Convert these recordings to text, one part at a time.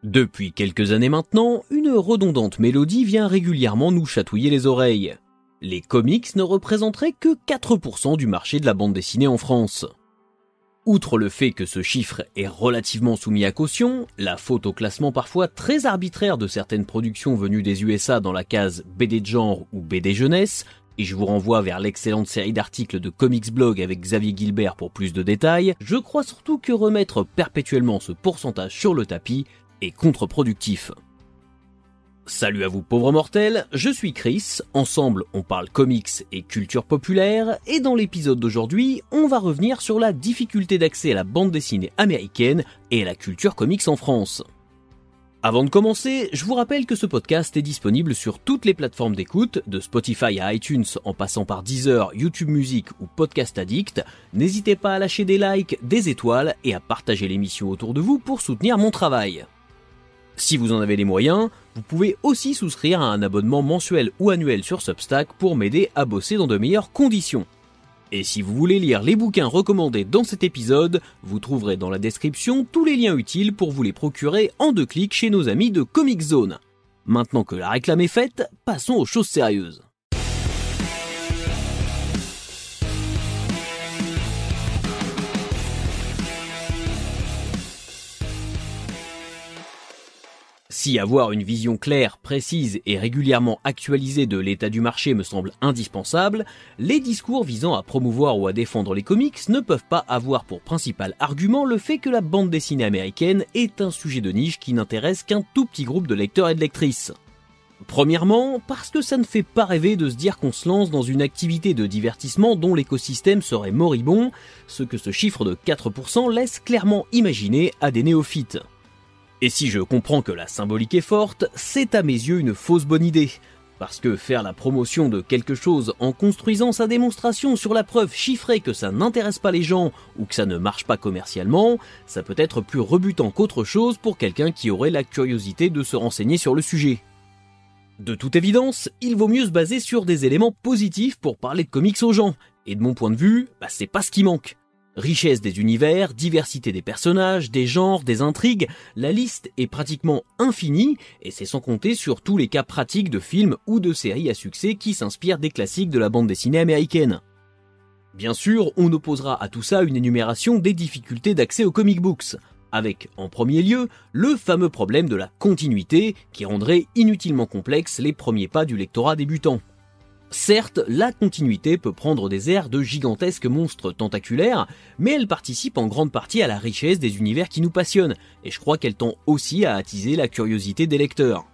Depuis quelques années maintenant, une redondante mélodie vient régulièrement nous chatouiller les oreilles. Les comics ne représenteraient que 4% du marché de la bande dessinée en France. Outre le fait que ce chiffre est relativement soumis à caution, la faute au classement parfois très arbitraire de certaines productions venues des USA dans la case BD de genre ou BD jeunesse, et je vous renvoie vers l'excellente série d'articles de Comics Blog avec Xavier Gilbert pour plus de détails, je crois surtout que remettre perpétuellement ce pourcentage sur le tapis est contre-productif. Salut à vous pauvres mortels, je suis Chris, ensemble on parle comics et culture populaire, et dans l'épisode d'aujourd'hui, on va revenir sur la difficulté d'accès à la bande dessinée américaine et à la culture comics en France. Avant de commencer, je vous rappelle que ce podcast est disponible sur toutes les plateformes d'écoute, de Spotify à iTunes en passant par Deezer, YouTube Music ou Podcast Addict. N'hésitez pas à lâcher des likes, des étoiles et à partager l'émission autour de vous pour soutenir mon travail. Si vous en avez les moyens, vous pouvez aussi souscrire à un abonnement mensuel ou annuel sur Substack pour m'aider à bosser dans de meilleures conditions. Et si vous voulez lire les bouquins recommandés dans cet épisode, vous trouverez dans la description tous les liens utiles pour vous les procurer en 2 clics chez nos amis de Comic Zone. Maintenant que la réclame est faite, passons aux choses sérieuses. Si avoir une vision claire, précise et régulièrement actualisée de l'état du marché me semble indispensable, les discours visant à promouvoir ou à défendre les comics ne peuvent pas avoir pour principal argument le fait que la bande dessinée américaine est un sujet de niche qui n'intéresse qu'un tout petit groupe de lecteurs et de lectrices. Premièrement, parce que ça ne fait pas rêver de se dire qu'on se lance dans une activité de divertissement dont l'écosystème serait moribond, ce que ce chiffre de 4% laisse clairement imaginer à des néophytes. Et si je comprends que la symbolique est forte, c'est à mes yeux une fausse bonne idée. Parce que faire la promotion de quelque chose en construisant sa démonstration sur la preuve chiffrée que ça n'intéresse pas les gens ou que ça ne marche pas commercialement, ça peut être plus rebutant qu'autre chose pour quelqu'un qui aurait la curiosité de se renseigner sur le sujet. De toute évidence, il vaut mieux se baser sur des éléments positifs pour parler de comics aux gens. Et de mon point de vue, c'est pas ce qui manque. Richesse des univers, diversité des personnages, des genres, des intrigues, la liste est pratiquement infinie et c'est sans compter sur tous les cas pratiques de films ou de séries à succès qui s'inspirent des classiques de la bande dessinée américaine. Bien sûr, on opposera à tout ça une énumération des difficultés d'accès aux comic books, avec en premier lieu le fameux problème de la continuité qui rendrait inutilement complexes les premiers pas du lectorat débutant. Certes, la continuité peut prendre des airs de gigantesques monstres tentaculaires, mais elle participe en grande partie à la richesse des univers qui nous passionnent, et je crois qu'elle tend aussi à attiser la curiosité des lecteurs.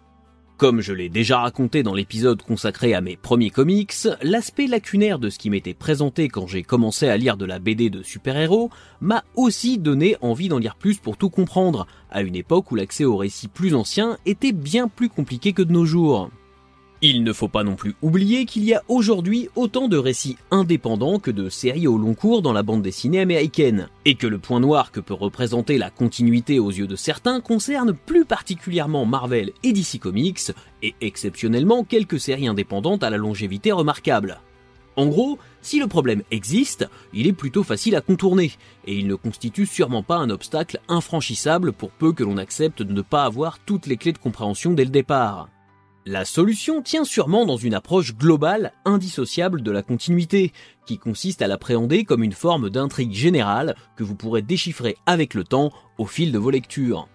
Comme je l'ai déjà raconté dans l'épisode consacré à mes premiers comics, l'aspect lacunaire de ce qui m'était présenté quand j'ai commencé à lire de la BD de super-héros m'a aussi donné envie d'en lire plus pour tout comprendre, à une époque où l'accès aux récits plus anciens était bien plus compliqué que de nos jours. Il ne faut pas non plus oublier qu'il y a aujourd'hui autant de récits indépendants que de séries au long cours dans la bande dessinée américaine, et que le point noir que peut représenter la continuité aux yeux de certains concerne plus particulièrement Marvel et DC Comics, et exceptionnellement quelques séries indépendantes à la longévité remarquable. En gros, si le problème existe, il est plutôt facile à contourner, et il ne constitue sûrement pas un obstacle infranchissable pour peu que l'on accepte de ne pas avoir toutes les clés de compréhension dès le départ. La solution tient sûrement dans une approche globale, indissociable de la continuité, qui consiste à l'appréhender comme une forme d'intrigue générale que vous pourrez déchiffrer avec le temps au fil de vos lectures.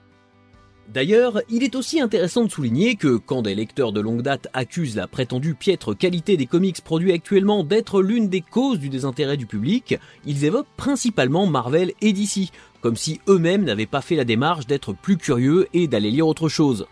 D'ailleurs, il est aussi intéressant de souligner que quand des lecteurs de longue date accusent la prétendue piètre qualité des comics produits actuellement d'être l'une des causes du désintérêt du public, ils évoquent principalement Marvel et DC, comme si eux-mêmes n'avaient pas fait la démarche d'être plus curieux et d'aller lire autre chose.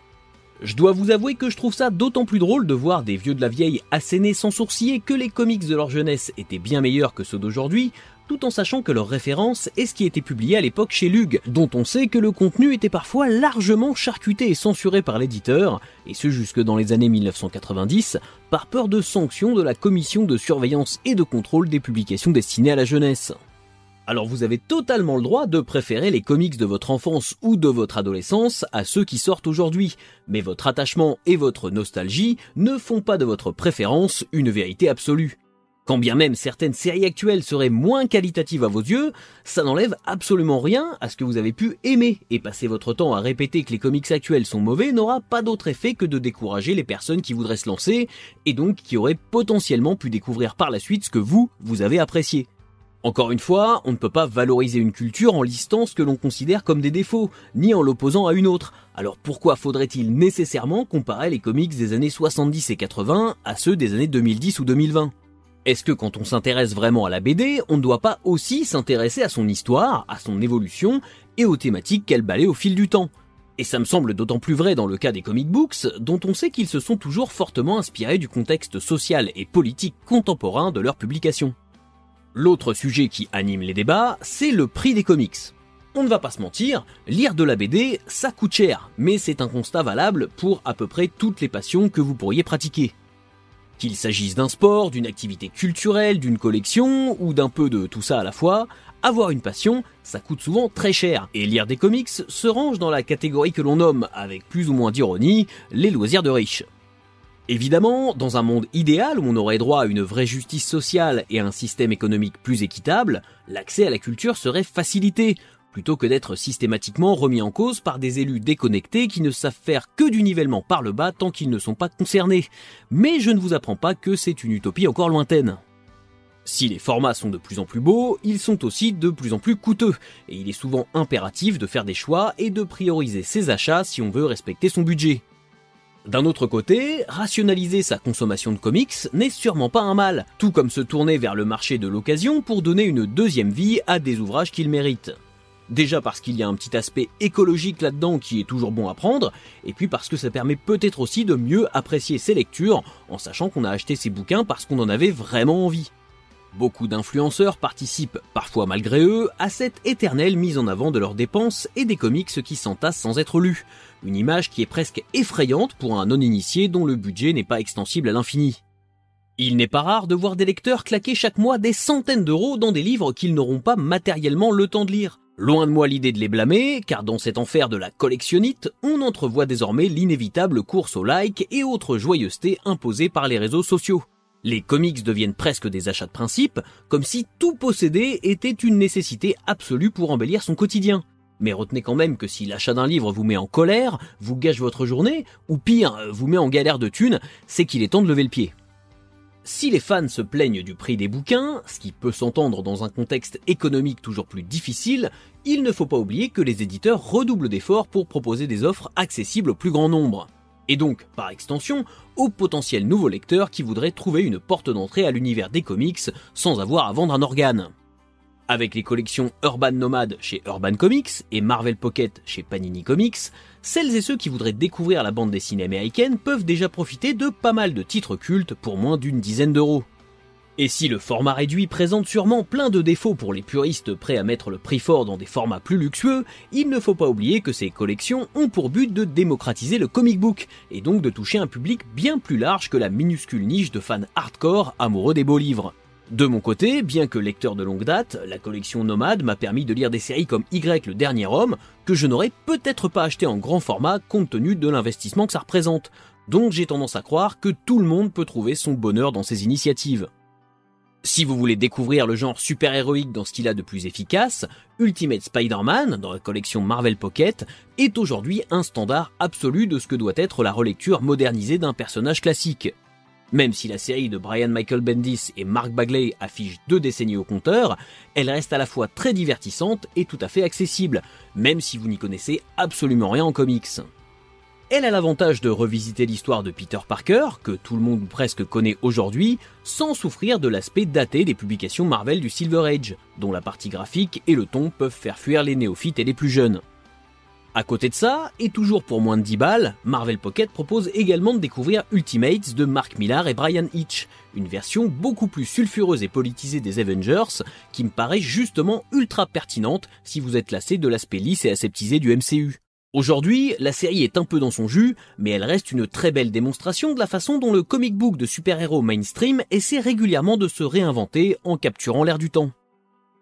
Je dois vous avouer que je trouve ça d'autant plus drôle de voir des vieux de la vieille asséner sans sourciller que les comics de leur jeunesse étaient bien meilleurs que ceux d'aujourd'hui, tout en sachant que leur référence est ce qui était publié à l'époque chez Lug, dont on sait que le contenu était parfois largement charcuté et censuré par l'éditeur, et ce jusque dans les années 1990, par peur de sanctions de la Commission de surveillance et de contrôle des publications destinées à la jeunesse. Alors vous avez totalement le droit de préférer les comics de votre enfance ou de votre adolescence à ceux qui sortent aujourd'hui, mais votre attachement et votre nostalgie ne font pas de votre préférence une vérité absolue. Quand bien même certaines séries actuelles seraient moins qualitatives à vos yeux, ça n'enlève absolument rien à ce que vous avez pu aimer, et passer votre temps à répéter que les comics actuels sont mauvais n'aura pas d'autre effet que de décourager les personnes qui voudraient se lancer, et donc qui auraient potentiellement pu découvrir par la suite ce que vous avez apprécié. Encore une fois, on ne peut pas valoriser une culture en listant ce que l'on considère comme des défauts, ni en l'opposant à une autre. Alors pourquoi faudrait-il nécessairement comparer les comics des années 70 et 80 à ceux des années 2010 ou 2020 ? Est-ce que quand on s'intéresse vraiment à la BD, on ne doit pas aussi s'intéresser à son histoire, à son évolution et aux thématiques qu'elle balaie au fil du temps ? Et ça me semble d'autant plus vrai dans le cas des comic books, dont on sait qu'ils se sont toujours fortement inspirés du contexte social et politique contemporain de leur publication. L'autre sujet qui anime les débats, c'est le prix des comics. On ne va pas se mentir, lire de la BD, ça coûte cher, mais c'est un constat valable pour à peu près toutes les passions que vous pourriez pratiquer. Qu'il s'agisse d'un sport, d'une activité culturelle, d'une collection, ou d'un peu de tout ça à la fois, avoir une passion, ça coûte souvent très cher, et lire des comics se range dans la catégorie que l'on nomme, avec plus ou moins d'ironie, les loisirs de riches. Évidemment, dans un monde idéal où on aurait droit à une vraie justice sociale et à un système économique plus équitable, l'accès à la culture serait facilité, plutôt que d'être systématiquement remis en cause par des élus déconnectés qui ne savent faire que du nivellement par le bas tant qu'ils ne sont pas concernés. Mais je ne vous apprends pas que c'est une utopie encore lointaine. Si les formats sont de plus en plus beaux, ils sont aussi de plus en plus coûteux, et il est souvent impératif de faire des choix et de prioriser ses achats si on veut respecter son budget. D'un autre côté, rationaliser sa consommation de comics n'est sûrement pas un mal, tout comme se tourner vers le marché de l'occasion pour donner une deuxième vie à des ouvrages qu'ils méritent. Déjà parce qu'il y a un petit aspect écologique là-dedans qui est toujours bon à prendre, et puis parce que ça permet peut-être aussi de mieux apprécier ses lectures, en sachant qu'on a acheté ses bouquins parce qu'on en avait vraiment envie. Beaucoup d'influenceurs participent, parfois malgré eux, à cette éternelle mise en avant de leurs dépenses et des comics qui s'entassent sans être lus. Une image qui est presque effrayante pour un non-initié dont le budget n'est pas extensible à l'infini. Il n'est pas rare de voir des lecteurs claquer chaque mois des centaines d'euros dans des livres qu'ils n'auront pas matériellement le temps de lire. Loin de moi l'idée de les blâmer, car dans cet enfer de la collectionnite, on entrevoit désormais l'inévitable course au like et autres joyeusetés imposées par les réseaux sociaux. Les comics deviennent presque des achats de principe, comme si tout posséder était une nécessité absolue pour embellir son quotidien. Mais retenez quand même que si l'achat d'un livre vous met en colère, vous gâche votre journée, ou pire, vous met en galère de thunes, c'est qu'il est temps de lever le pied. Si les fans se plaignent du prix des bouquins, ce qui peut s'entendre dans un contexte économique toujours plus difficile, il ne faut pas oublier que les éditeurs redoublent d'efforts pour proposer des offres accessibles au plus grand nombre. Et donc, par extension, aux potentiels nouveaux lecteurs qui voudraient trouver une porte d'entrée à l'univers des comics sans avoir à vendre un organe. Avec les collections Urban Nomad chez Urban Comics et Marvel Pocket chez Panini Comics, celles et ceux qui voudraient découvrir la bande dessinée américaine peuvent déjà profiter de pas mal de titres cultes pour moins d'une dizaine d'euros. Et si le format réduit présente sûrement plein de défauts pour les puristes prêts à mettre le prix fort dans des formats plus luxueux, il ne faut pas oublier que ces collections ont pour but de démocratiser le comic book, et donc de toucher un public bien plus large que la minuscule niche de fans hardcore amoureux des beaux livres. De mon côté, bien que lecteur de longue date, la collection Nomade m'a permis de lire des séries comme Y le Dernier Homme, que je n'aurais peut-être pas acheté en grand format compte tenu de l'investissement que ça représente. Donc j'ai tendance à croire que tout le monde peut trouver son bonheur dans ces initiatives. Si vous voulez découvrir le genre super-héroïque dans ce qu'il a de plus efficace, Ultimate Spider-Man, dans la collection Marvel Pocket, est aujourd'hui un standard absolu de ce que doit être la relecture modernisée d'un personnage classique. Même si la série de Brian Michael Bendis et Mark Bagley affiche 2 décennies au compteur, elle reste à la fois très divertissante et tout à fait accessible, même si vous n'y connaissez absolument rien en comics. Elle a l'avantage de revisiter l'histoire de Peter Parker, que tout le monde ou presque connaît aujourd'hui, sans souffrir de l'aspect daté des publications Marvel du Silver Age, dont la partie graphique et le ton peuvent faire fuir les néophytes et les plus jeunes. À côté de ça, et toujours pour moins de 10 balles, Marvel Pocket propose également de découvrir Ultimates de Mark Millar et Brian Hitch, une version beaucoup plus sulfureuse et politisée des Avengers, qui me paraît justement ultra pertinente si vous êtes lassé de l'aspect lisse et aseptisé du MCU. Aujourd'hui, la série est un peu dans son jus, mais elle reste une très belle démonstration de la façon dont le comic book de super-héros mainstream essaie régulièrement de se réinventer en capturant l'air du temps.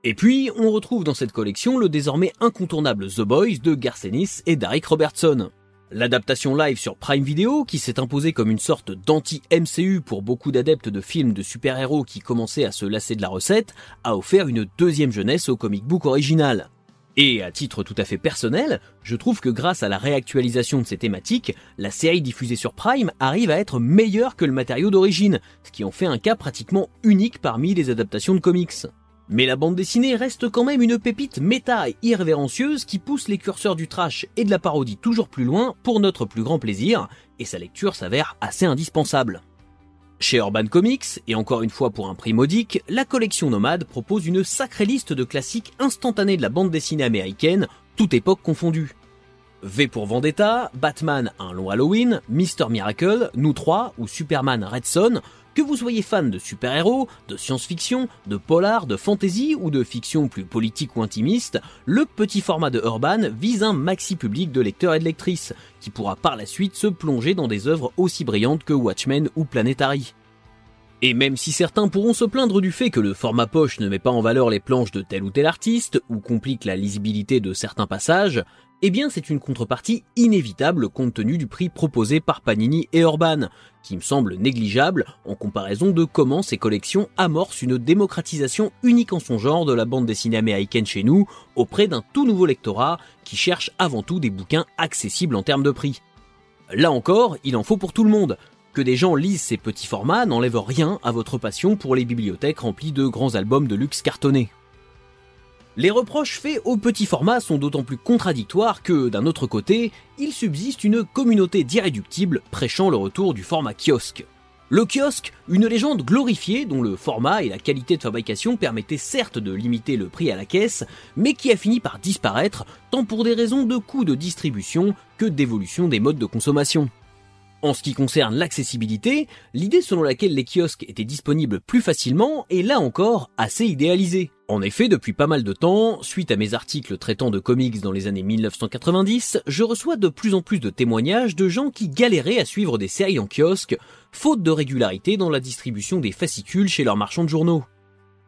Et puis, on retrouve dans cette collection le désormais incontournable The Boys de Garth Ennis et Darick Robertson. L'adaptation live sur Prime Video, qui s'est imposée comme une sorte d'anti-MCU pour beaucoup d'adeptes de films de super-héros qui commençaient à se lasser de la recette, a offert une deuxième jeunesse au comic book original. Et à titre tout à fait personnel, je trouve que grâce à la réactualisation de ces thématiques, la série diffusée sur Prime arrive à être meilleure que le matériau d'origine, ce qui en fait un cas pratiquement unique parmi les adaptations de comics. Mais la bande dessinée reste quand même une pépite méta et irrévérencieuse qui pousse les curseurs du trash et de la parodie toujours plus loin pour notre plus grand plaisir, et sa lecture s'avère assez indispensable. Chez Urban Comics, et encore une fois pour un prix modique, la collection Nomade propose une sacrée liste de classiques instantanés de la bande dessinée américaine, toute époque confondue. V pour Vendetta, Batman Un long Halloween, Mr. Miracle, Nous trois ou Superman Red Son. Que vous soyez fan de super-héros, de science-fiction, de polar, de fantasy ou de fiction plus politique ou intimiste, le petit format de Urban vise un maxi public de lecteurs et de lectrices, qui pourra par la suite se plonger dans des œuvres aussi brillantes que Watchmen ou Planetary. Et même si certains pourront se plaindre du fait que le format poche ne met pas en valeur les planches de tel ou tel artiste, ou complique la lisibilité de certains passages, eh bien c'est une contrepartie inévitable compte tenu du prix proposé par Panini et Urban, qui me semble négligeable en comparaison de comment ces collections amorcent une démocratisation unique en son genre de la bande dessinée américaine chez nous, auprès d'un tout nouveau lectorat qui cherche avant tout des bouquins accessibles en termes de prix. Là encore, il en faut pour tout le monde. Que des gens lisent ces petits formats n'enlève rien à votre passion pour les bibliothèques remplies de grands albums de luxe cartonnés. Les reproches faits au petit format sont d'autant plus contradictoires que, d'un autre côté, il subsiste une communauté d'irréductibles prêchant le retour du format kiosque. Le kiosque, une légende glorifiée dont le format et la qualité de fabrication permettaient certes de limiter le prix à la caisse, mais qui a fini par disparaître tant pour des raisons de coût de distribution que d'évolution des modes de consommation. En ce qui concerne l'accessibilité, l'idée selon laquelle les kiosques étaient disponibles plus facilement est là encore assez idéalisée. En effet, depuis pas mal de temps, suite à mes articles traitant de comics dans les années 1990, je reçois de plus en plus de témoignages de gens qui galéraient à suivre des séries en kiosque, faute de régularité dans la distribution des fascicules chez leurs marchands de journaux.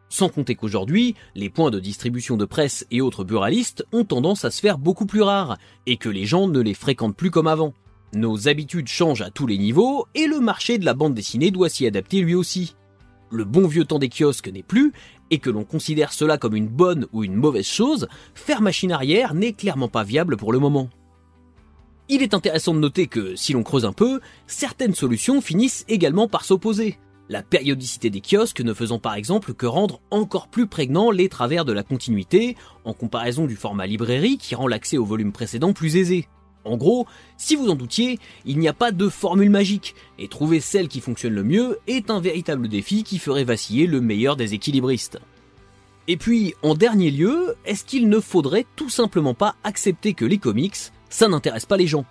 Sans compter qu'aujourd'hui, les points de distribution de presse et autres buralistes ont tendance à se faire beaucoup plus rares, et que les gens ne les fréquentent plus comme avant. Nos habitudes changent à tous les niveaux et le marché de la bande dessinée doit s'y adapter lui aussi. Le bon vieux temps des kiosques n'est plus, et que l'on considère cela comme une bonne ou une mauvaise chose, faire machine arrière n'est clairement pas viable pour le moment. Il est intéressant de noter que, si l'on creuse un peu, certaines solutions finissent également par s'opposer. La périodicité des kiosques ne faisant par exemple que rendre encore plus prégnants les travers de la continuité, en comparaison du format librairie qui rend l'accès au volume précédent plus aisé. En gros, si vous en doutiez, il n'y a pas de formule magique, et trouver celle qui fonctionne le mieux est un véritable défi qui ferait vaciller le meilleur des équilibristes. Et puis, en dernier lieu, est-ce qu'il ne faudrait tout simplement pas accepter que les comics, ça n'intéresse pas les gens ?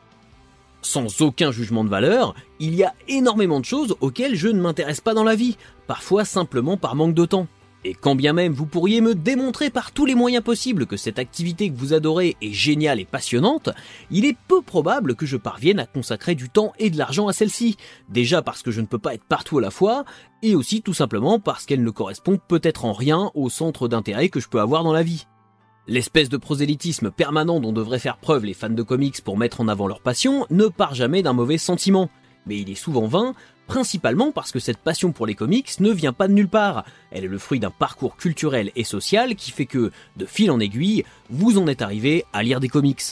Sans aucun jugement de valeur, il y a énormément de choses auxquelles je ne m'intéresse pas dans la vie, parfois simplement par manque de temps. Et quand bien même vous pourriez me démontrer par tous les moyens possibles que cette activité que vous adorez est géniale et passionnante, il est peu probable que je parvienne à consacrer du temps et de l'argent à celle-ci. Déjà parce que je ne peux pas être partout à la fois, et aussi tout simplement parce qu'elle ne correspond peut-être en rien au centre d'intérêt que je peux avoir dans la vie. L'espèce de prosélytisme permanent dont devraient faire preuve les fans de comics pour mettre en avant leur passion ne part jamais d'un mauvais sentiment. Mais il est souvent vain, principalement parce que cette passion pour les comics ne vient pas de nulle part. Elle est le fruit d'un parcours culturel et social qui fait que, de fil en aiguille, vous en êtes arrivé à lire des comics.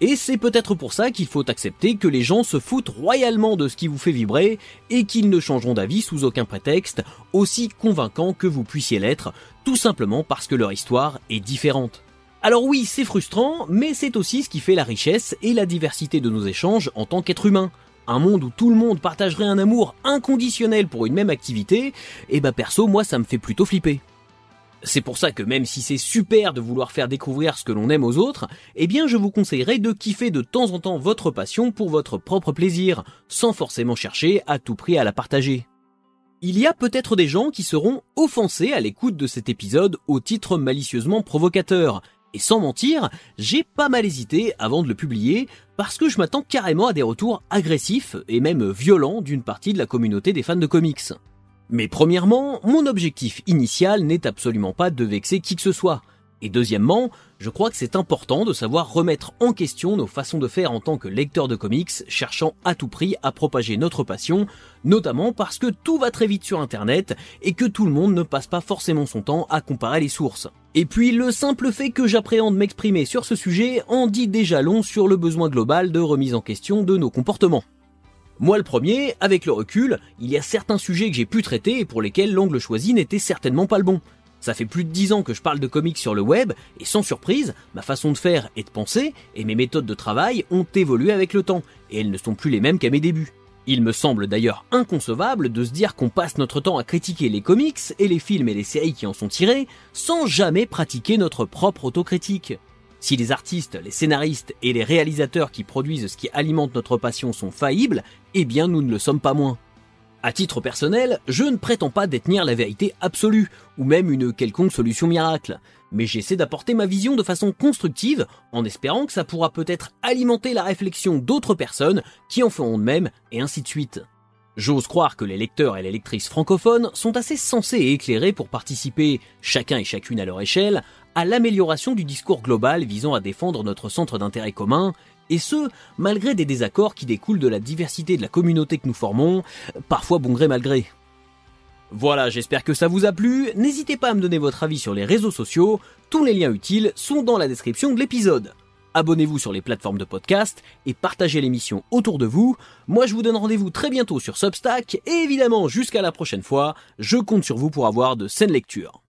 Et c'est peut-être pour ça qu'il faut accepter que les gens se foutent royalement de ce qui vous fait vibrer et qu'ils ne changeront d'avis sous aucun prétexte, aussi convaincant que vous puissiez l'être, tout simplement parce que leur histoire est différente. Alors oui, c'est frustrant, mais c'est aussi ce qui fait la richesse et la diversité de nos échanges en tant qu'être humain. Un monde où tout le monde partagerait un amour inconditionnel pour une même activité, et perso, moi ça me fait plutôt flipper. C'est pour ça que même si c'est super de vouloir faire découvrir ce que l'on aime aux autres, je vous conseillerais de kiffer de temps en temps votre passion pour votre propre plaisir, sans forcément chercher à tout prix à la partager. Il y a peut-être des gens qui seront offensés à l'écoute de cet épisode au titre malicieusement provocateur. Et sans mentir, j'ai pas mal hésité avant de le publier parce que je m'attends carrément à des retours agressifs et même violents d'une partie de la communauté des fans de comics. Mais premièrement, mon objectif initial n'est absolument pas de vexer qui que ce soit. Et deuxièmement, je crois que c'est important de savoir remettre en question nos façons de faire en tant que lecteurs de comics, cherchant à tout prix à propager notre passion, notamment parce que tout va très vite sur internet et que tout le monde ne passe pas forcément son temps à comparer les sources. Et puis le simple fait que j'appréhende m'exprimer sur ce sujet en dit déjà long sur le besoin global de remise en question de nos comportements. Moi le premier, avec le recul, il y a certains sujets que j'ai pu traiter et pour lesquels l'angle choisi n'était certainement pas le bon. Ça fait plus de 10 ans que je parle de comics sur le web, et sans surprise, ma façon de faire et de penser, et mes méthodes de travail ont évolué avec le temps, et elles ne sont plus les mêmes qu'à mes débuts. Il me semble d'ailleurs inconcevable de se dire qu'on passe notre temps à critiquer les comics et les films et les séries qui en sont tirés, sans jamais pratiquer notre propre autocritique. Si les artistes, les scénaristes et les réalisateurs qui produisent ce qui alimente notre passion sont faillibles, eh bien nous ne le sommes pas moins. À titre personnel, je ne prétends pas détenir la vérité absolue, ou même une quelconque solution miracle, mais j'essaie d'apporter ma vision de façon constructive, en espérant que ça pourra peut-être alimenter la réflexion d'autres personnes qui en feront de même, et ainsi de suite. J'ose croire que les lecteurs et les lectrices francophones sont assez sensés et éclairés pour participer, chacun et chacune à leur échelle, à l'amélioration du discours global visant à défendre notre centre d'intérêt commun, et ce, malgré des désaccords qui découlent de la diversité de la communauté que nous formons, parfois bon gré mal gré. Voilà, j'espère que ça vous a plu, n'hésitez pas à me donner votre avis sur les réseaux sociaux, tous les liens utiles sont dans la description de l'épisode. Abonnez-vous sur les plateformes de podcast et partagez l'émission autour de vous. Moi je vous donne rendez-vous très bientôt sur Substack et évidemment jusqu'à la prochaine fois, je compte sur vous pour avoir de saines lectures.